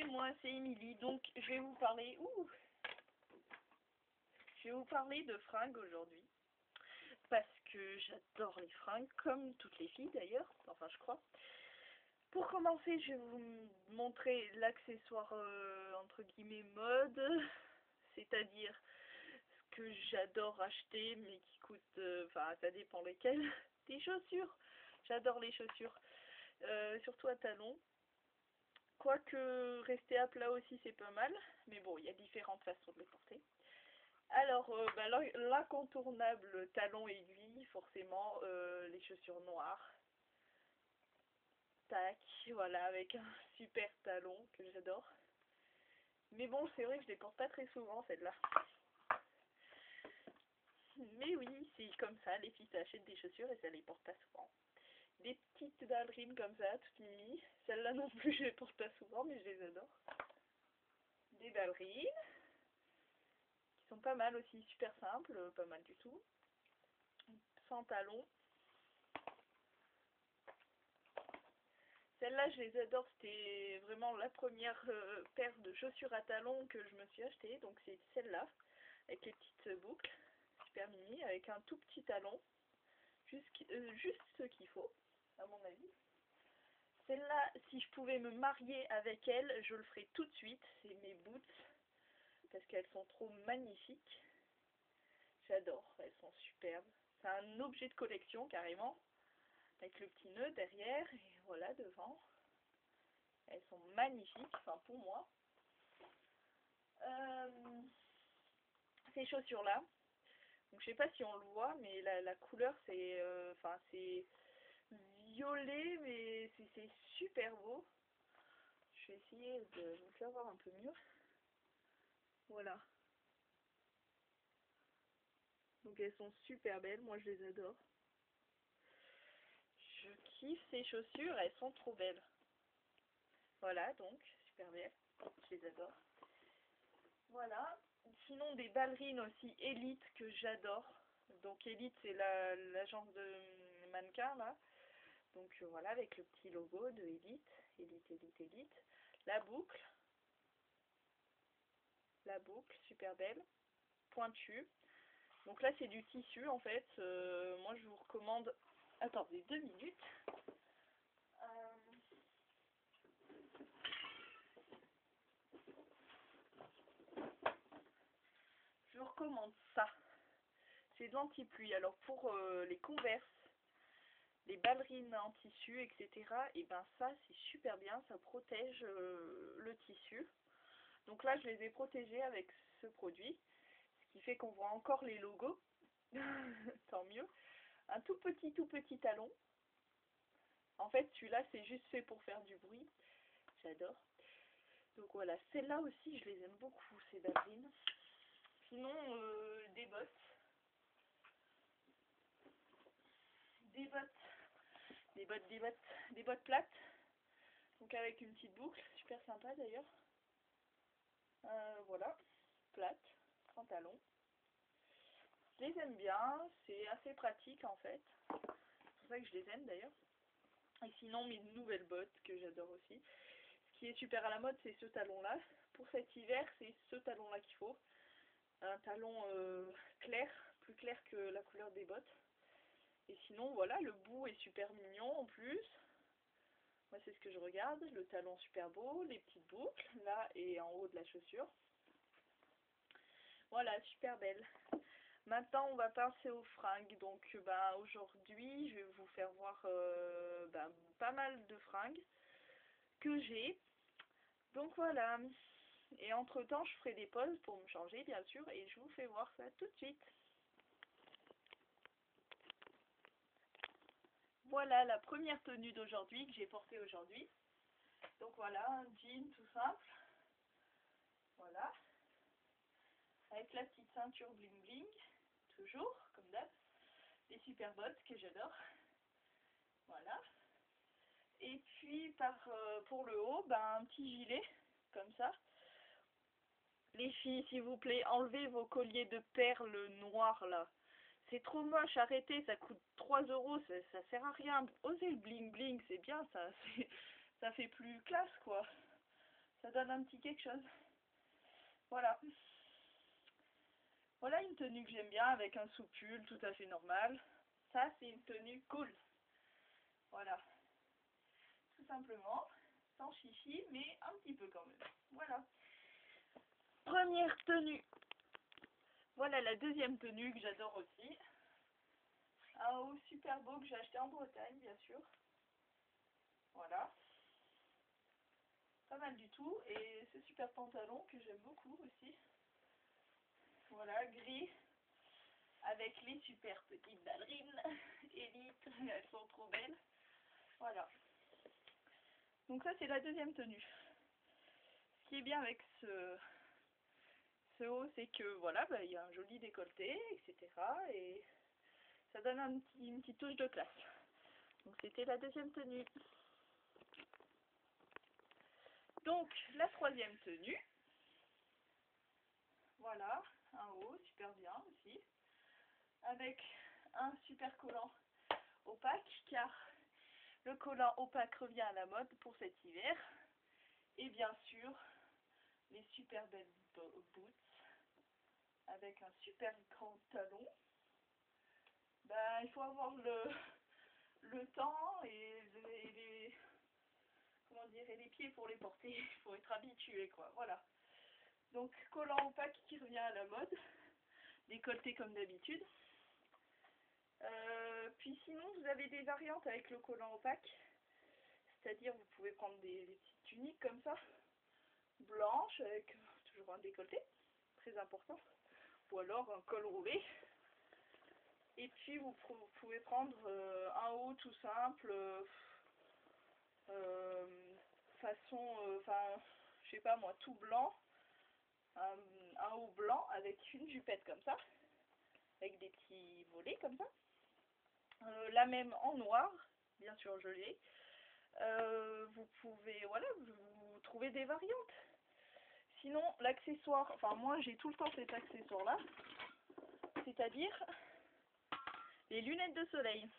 c'est moi, c'est Émilie. Donc, je vais vous parler... Je vais vous parler de fringues aujourd'hui. Parce que j'adore les fringues, comme toutes les filles d'ailleurs. Enfin, je crois. Pour commencer, je vais vous montrer l'accessoire entre guillemets mode. C'est-à-dire ce que j'adore acheter, mais qui coûte... Enfin, ça dépend lesquelles. Des chaussures. J'adore les chaussures. Surtout à talons. Quoique rester à plat aussi c'est pas mal, mais bon, il y a différentes façons de les porter. Alors, l'incontournable talon aiguille, forcément, les chaussures noires. Tac, voilà, avec un super talon que j'adore. Mais bon, c'est vrai que je les porte pas très souvent, celles-là. Mais oui, c'est comme ça, les filles s'achètent des chaussures et ça les porte pas souvent. Des petites ballerines comme ça, toutes mimi. Celles-là non plus, je les porte pas souvent, mais je les adore. Des ballerines, qui sont pas mal aussi, super simples, pas mal du tout. Sans talons. Celles-là, je les adore, c'était vraiment la première paire de chaussures à talons que je me suis achetée. Donc c'est celle-là, avec les petites boucles, super mimi, avec un tout petit talon, juste ce qu'il faut, à mon avis. Celle-là, si je pouvais me marier avec elle, je le ferais tout de suite, c'est mes boots, parce qu'elles sont trop magnifiques. J'adore, elles sont superbes. C'est un objet de collection carrément, avec le petit nœud derrière, et voilà, devant. Elles sont magnifiques, enfin pour moi. Ces chaussures-là, donc je sais pas si on le voit, mais la couleur c'est c'est violet, mais c'est super beau. Je vais essayer de vous faire voir un peu mieux. Voilà. Donc elles sont super belles, moi je les adore. Je kiffe ces chaussures, elles sont trop belles. Voilà, donc, super belles, je les adore. Voilà. Sinon des ballerines aussi Elite que j'adore. Donc Elite c'est l'agence de mannequins là. Donc voilà, avec le petit logo de Elite. Elite. La boucle, super belle, pointue. Donc là c'est du tissu en fait. Moi je vous recommande. Attendez 2 minutes. Je vous recommande ça. C'est de l'anti-pluie. Alors pour les Converse, les ballerines en tissu, etc. Et ben ça c'est super bien, ça protège le tissu. Donc là je les ai protégées avec ce produit, ce qui fait qu'on voit encore les logos. Tant mieux. Un tout petit talon. En fait celui-là c'est juste fait pour faire du bruit. J'adore. Donc voilà, celles-là aussi je les aime beaucoup, ces ballerines. Sinon des bottes. Des bottes plates. Donc avec une petite boucle, super sympa d'ailleurs. Voilà, plate, sans talon. Je les aime bien, c'est assez pratique en fait. C'est pour ça que je les aime d'ailleurs. Et sinon mes nouvelles bottes que j'adore aussi. Ce qui est super à la mode c'est ce talon là. Pour cet hiver c'est ce talon là qu'il faut. Un talon clair, plus clair que la couleur des bottes. Et sinon voilà, le bout est super mignon en plus. Moi c'est ce que je regarde, le talon super beau, les petites boucles là et en haut de la chaussure. Voilà, super belle. Maintenant on va passer aux fringues. Donc aujourd'hui je vais vous faire voir pas mal de fringues que j'ai. Donc voilà. Et entre temps je ferai des pauses pour me changer bien sûr et je vous fais voir ça tout de suite. Voilà la première tenue d'aujourd'hui que j'ai portée aujourd'hui. Donc voilà, un jean tout simple. Voilà. Avec la petite ceinture bling bling. Toujours, comme d'hab. Des super bottes que j'adore. Voilà. Et puis pour le haut, un petit gilet, comme ça. Les filles, s'il vous plaît, enlevez vos colliers de perles noirs là. C'est trop moche, arrêtez, ça coûte 3 €, ça sert à rien. Osez le bling bling, c'est bien ça. Ça fait plus classe quoi. Ça donne un petit quelque chose. Voilà. Voilà une tenue que j'aime bien avec un soupule tout à fait normal. Ça, c'est une tenue cool. Voilà. Tout simplement. Sans chichi, mais un petit peu quand même. Voilà. Première tenue. Voilà la deuxième tenue que j'adore aussi. Un haut super beau que j'ai acheté en Bretagne, bien sûr. Voilà. Pas mal du tout. Et ce super pantalon que j'aime beaucoup aussi. Voilà, gris. Avec les super petites ballerines. Élite. Elles sont trop belles. Voilà. Donc ça, c'est la deuxième tenue. Ce qui est bien avec ce haut, c'est que voilà, bah, y a un joli décolleté, etc. Et ça donne une petite touche de classe. Donc c'était la deuxième tenue. Donc la troisième tenue. Voilà, un haut, super bien aussi. Avec un super collant opaque, car le collant opaque revient à la mode pour cet hiver. Et bien sûr, les super belles boots avec un super grand talon. Ben, il faut avoir le temps et comment dire, et les pieds pour les porter. Il faut être habitué, quoi. Voilà. Donc, collant opaque qui revient à la mode. Décolleté comme d'habitude. Puis sinon, vous avez des variantes avec le collant opaque. C'est-à-dire, vous pouvez prendre des petites tuniques comme ça. Blanches, avec toujours un décolleté. Très important. Ou alors un col roulé. Et puis vous pouvez prendre un haut tout simple, façon, enfin, je sais pas moi, tout blanc, un haut blanc avec une jupette comme ça, avec des petits volets comme ça. La même en noir, bien sûr je l'ai. Vous pouvez, voilà, vous trouvez des variantes. Sinon, l'accessoire, enfin moi j'ai tout le temps cet accessoire-là, c'est-à-dire les lunettes de soleil.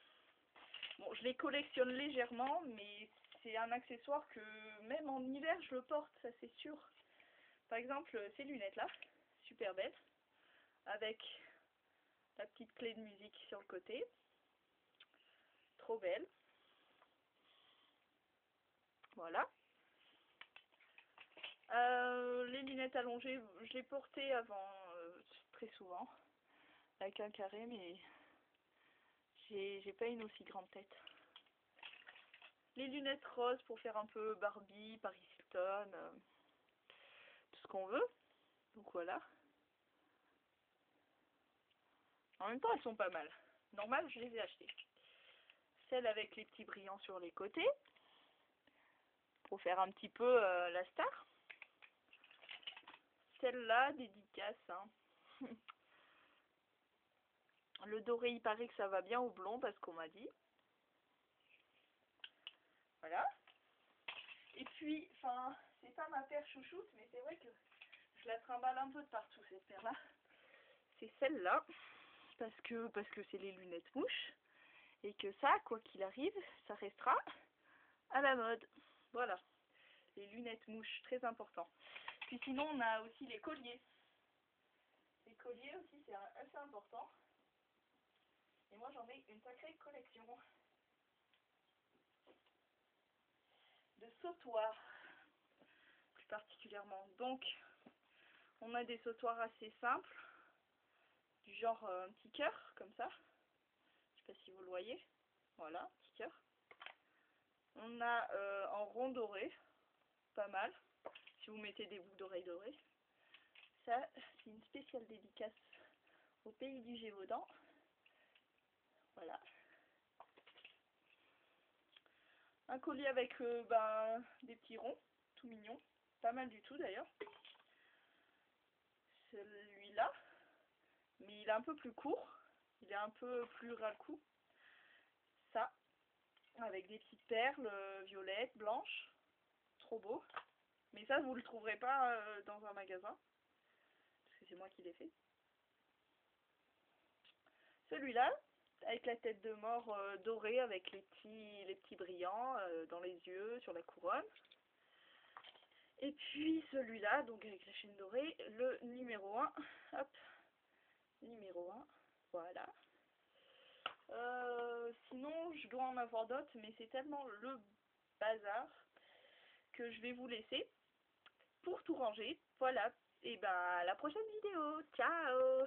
Bon, je les collectionne légèrement, mais c'est un accessoire que même en hiver je le porte, ça c'est sûr. Par exemple, ces lunettes-là, super belles, avec la petite clé de musique sur le côté. Trop belle. Voilà. Les lunettes allongées, je les portais avant très souvent, avec un carré, mais j'ai pas une aussi grande tête. Les lunettes roses pour faire un peu Barbie, Paris Hilton, tout ce qu'on veut. Donc voilà. En même temps, elles sont pas mal. Normal, je les ai achetées. Celle avec les petits brillants sur les côtés, pour faire un petit peu la star. Celle-là, dédicace. Hein. Le doré, il paraît que ça va bien au blond, parce qu'on m'a dit. Voilà. Et puis, enfin, c'est pas ma paire chouchoute, mais c'est vrai que je la trimballe un peu de partout, cette paire-là. C'est celle-là, parce que c'est les lunettes mouches. Et que ça, quoi qu'il arrive, ça restera à la mode. Voilà. Les lunettes mouches, très important. Puis sinon, on a aussi les colliers. Les colliers aussi, c'est assez important. Et moi, j'en ai une sacrée collection de sautoirs, plus particulièrement. Donc, on a des sautoirs assez simples, du genre un petit cœur, comme ça. Je sais pas si vous le voyez. Voilà, petit cœur. On a en rond doré, pas mal, si vous mettez des boucles d'oreilles dorées. Ça, c'est une spéciale dédicace au pays du Gévaudan. Voilà. Un collier avec des petits ronds, tout mignons. Pas mal du tout d'ailleurs. Celui-là, mais il est un peu plus court. Il est un peu plus ras le cou. Ça, avec des petites perles violettes, blanches. Trop beau. Mais ça, vous le trouverez pas dans un magasin. Parce que c'est moi qui l'ai fait. Celui-là, avec la tête de mort dorée, avec les petits brillants dans les yeux, sur la couronne. Et puis celui-là, donc avec la chaîne dorée, le numéro 1. Hop, numéro 1, voilà. Sinon, je dois en avoir d'autres, mais c'est tellement le bazar que je vais vous laisser pour tout ranger. Voilà, et ben à la prochaine vidéo, ciao!